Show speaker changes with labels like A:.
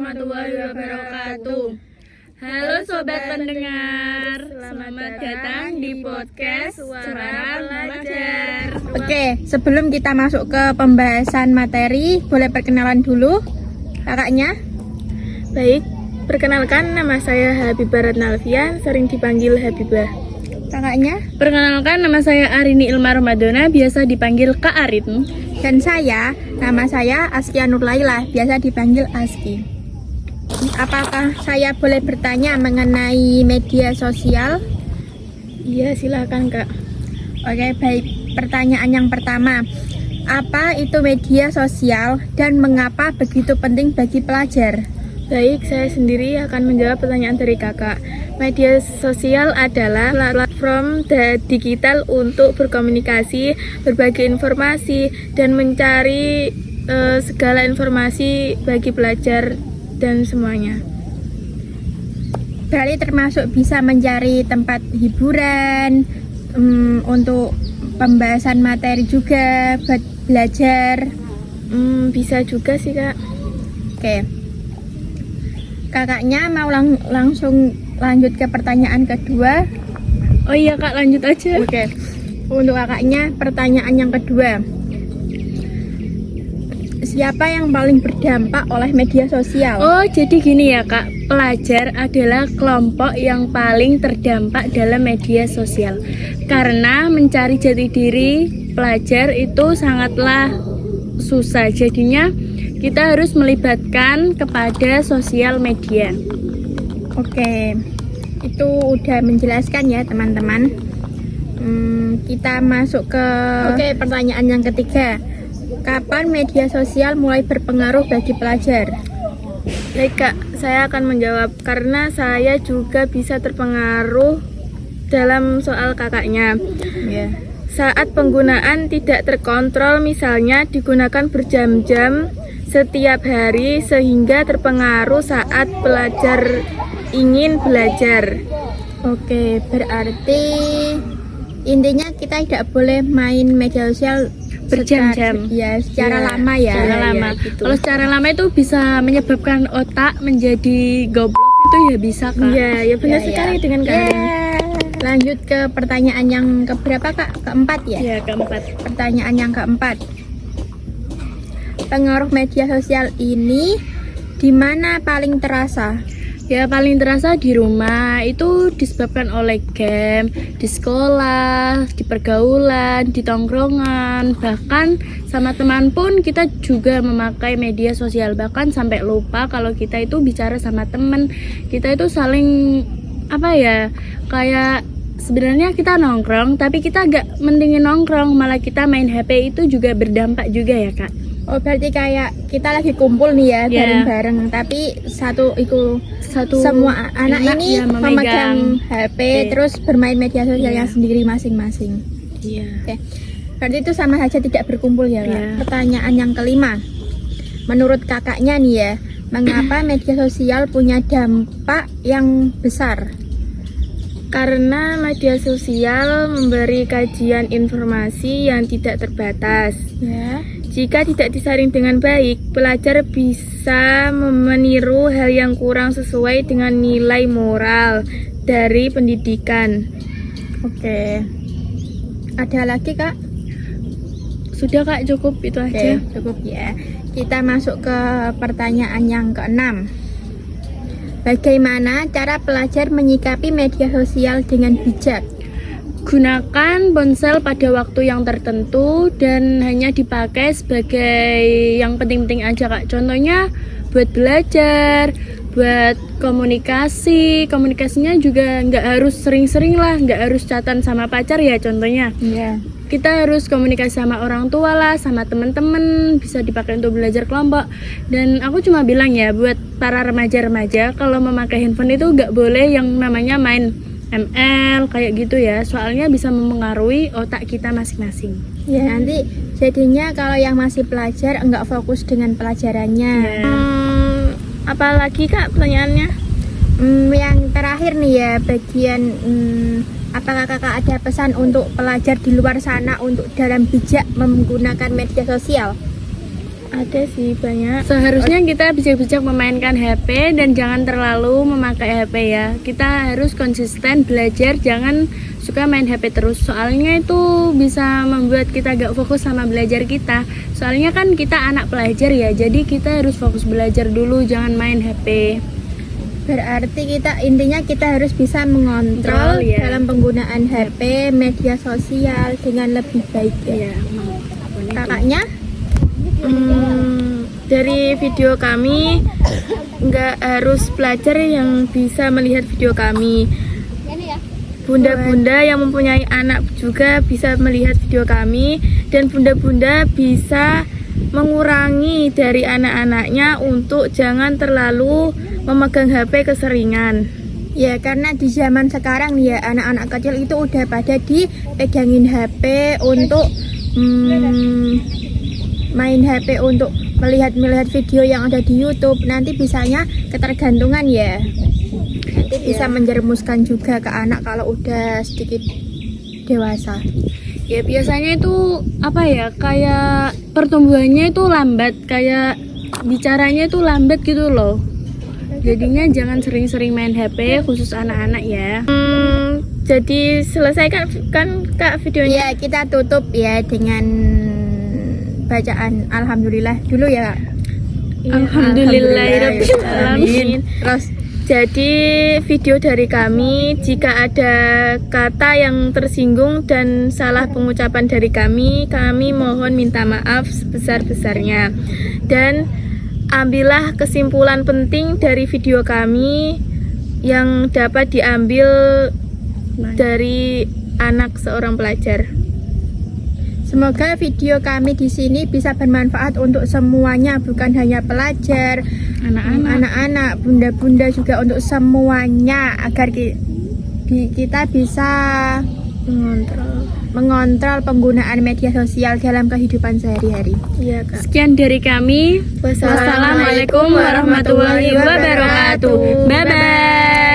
A: warahmatullahi wabarakatuh. Halo sobat pendengar, selamat datang di podcast Suara Pelajar.
B: Oke, sebelum kita masuk ke pembahasan materi, boleh perkenalan dulu kakaknya?
A: Baik, perkenalkan nama saya Habibah Ratnalfian, sering dipanggil Habibah.
B: Kakaknya?
A: Perkenalkan nama saya Arini Ilma Ramadona, biasa dipanggil Kak Arin.
B: Dan nama saya Askia Nurlaila, biasa dipanggil Aski. Apakah saya boleh bertanya mengenai media sosial?
A: Iya, silakan Kak.
B: Oke, baik. Pertanyaan yang pertama, apa itu media sosial dan mengapa begitu penting bagi pelajar?
A: Baik, saya sendiri akan menjawab pertanyaan dari kakak. Media sosial adalah platform digital untuk berkomunikasi, berbagi informasi, dan mencari segala informasi bagi pelajar dan semuanya.
B: Berarti termasuk bisa mencari tempat hiburan, untuk pembahasan materi juga, buat belajar.
A: Bisa juga sih Kak.
B: Oke. Kakaknya mau langsung lanjut ke pertanyaan kedua.
A: Oh iya Kak, lanjut aja.
B: Oke. Untuk kakaknya, pertanyaan yang kedua, siapa yang paling berdampak oleh media sosial?
A: Oh, jadi gini ya Kak, pelajar adalah kelompok yang paling terdampak dalam media sosial. Karena mencari jati diri pelajar itu sangatlah susah. Jadinya kita harus melibatkan kepada sosial media.
B: Oke, itu udah menjelaskan ya teman-teman. Kita masuk ke pertanyaan yang ketiga. Kapan media sosial mulai berpengaruh bagi pelajar?
A: Baik Kak, saya akan menjawab karena saya juga bisa terpengaruh dalam soal kakaknya.
B: Yeah.
A: Saat penggunaan tidak terkontrol, misalnya digunakan berjam-jam setiap hari sehingga terpengaruh saat pelajar ingin belajar.
B: Oke, berarti intinya kita tidak boleh main media sosial
A: berjam-jam.
B: Secara lama ya.
A: Secara lama.
B: Gitu.
A: Kalau secara lama itu bisa menyebabkan otak menjadi goblok, itu ya bisa Kak. Iya, ya benar sekali dengan kalian.
B: Lanjut ke pertanyaan yang keberapa Kak? Keempat ya?
A: Iya, keempat.
B: Pertanyaan yang keempat. Pengaruh media sosial ini di mana paling terasa?
A: Ya paling terasa di rumah, itu disebabkan oleh game, di sekolah, di pergaulan, di tongkrongan, bahkan sama teman pun kita juga memakai media sosial, bahkan sampai lupa kalau kita itu bicara sama teman, kita itu saling kayak sebenarnya kita nongkrong tapi kita gak mendingin nongkrong, malah kita main HP, itu juga berdampak juga ya Kak.
B: Oh, berarti kayak kita lagi kumpul nih ya, bareng-bareng, tapi satu semua anak ini
A: ya,
B: memegang HP, terus bermain media sosialnya sendiri masing-masing.
A: Iya.
B: Oke. Berarti itu sama saja tidak berkumpul ya, Kak? Pertanyaan yang kelima. Menurut kakaknya nih ya, mengapa media sosial punya dampak yang besar?
A: Karena media sosial memberi kajian informasi yang tidak terbatas.
B: Ya.
A: Jika tidak disaring dengan baik, pelajar bisa meniru hal yang kurang sesuai dengan nilai moral dari pendidikan.
B: Oke. Ada lagi Kak?
A: Sudah Kak, cukup itu aja.
B: Cukup ya. Kita masuk ke pertanyaan yang keenam. Bagaimana cara pelajar menyikapi media sosial dengan bijak?
A: Gunakan ponsel pada waktu yang tertentu dan hanya dipakai sebagai yang penting-penting aja Kak. Contohnya buat belajar, buat komunikasinya juga nggak harus sering-sering lah, nggak harus chatan sama pacar ya contohnya.
B: Iya.
A: Kita harus komunikasi sama orang tua lah, sama teman-teman, bisa dipakai untuk belajar kelompok. Dan aku cuma bilang ya, buat para remaja-remaja, kalau memakai handphone itu nggak boleh yang namanya main ML kayak gitu ya, soalnya bisa mempengaruhi otak kita masing-masing.
B: Ya, nanti jadinya kalau yang masih pelajar enggak fokus dengan pelajarannya.
A: Apalagi Kak pertanyaannya?
B: Yang terakhir nih ya, bagian apakah kakak ada pesan untuk pelajar di luar sana untuk dalam bijak menggunakan media sosial? Ada sih banyak.
A: Seharusnya kita bijak-bijak memainkan HP dan jangan terlalu memakai HP ya. Kita harus konsisten belajar, jangan suka main HP terus. Soalnya itu bisa membuat kita gak fokus sama belajar kita. Soalnya kan kita anak pelajar ya, jadi kita harus fokus belajar dulu, jangan main HP.
B: Berarti intinya kita harus bisa mengontrol
A: Betul, ya.
B: dalam penggunaan HP, media sosial dengan lebih baik ya.
A: Iya,
B: Kakaknya?
C: Dari video kami nggak harus pelajar yang bisa melihat video kami. Bunda-bunda yang mempunyai anak juga bisa melihat video kami, dan bunda-bunda bisa mengurangi dari anak-anaknya untuk jangan terlalu memegang HP keseringan.
B: Ya karena di zaman sekarang ya anak-anak kecil itu udah pada dipegangin HP untuk main HP untuk melihat video yang ada di YouTube. Nanti bisanya ketergantungan ya. Nanti bisa menjerumuskan juga ke anak kalau udah sedikit dewasa.
A: ya biasanya itu apa ya, kayak pertumbuhannya itu lambat, kayak bicaranya itu lambat gitu loh. Jadinya jangan sering-sering main HP, khusus anak-anak ya.
C: Jadi selesai kan Kak videonya?
B: Ya kita tutup ya dengan bacaan alhamdulillah dulu ya Kak.
A: Alhamdulillahirabbil alamin.
B: Terus
C: Jadi video dari kami, jika ada kata yang tersinggung dan salah pengucapan dari kami mohon minta maaf sebesar-besarnya. Dan ambillah kesimpulan penting dari video kami yang dapat diambil dari anak seorang pelajar.
B: semoga video kami di sini bisa bermanfaat untuk semuanya, bukan hanya pelajar, anak-anak, bunda-bunda, juga untuk semuanya, agar kita bisa mengontrol penggunaan media sosial dalam kehidupan sehari-hari.
C: Iya Kak.
A: Sekian dari kami. Wassalamualaikum warahmatullahi wabarakatuh. Bye bye.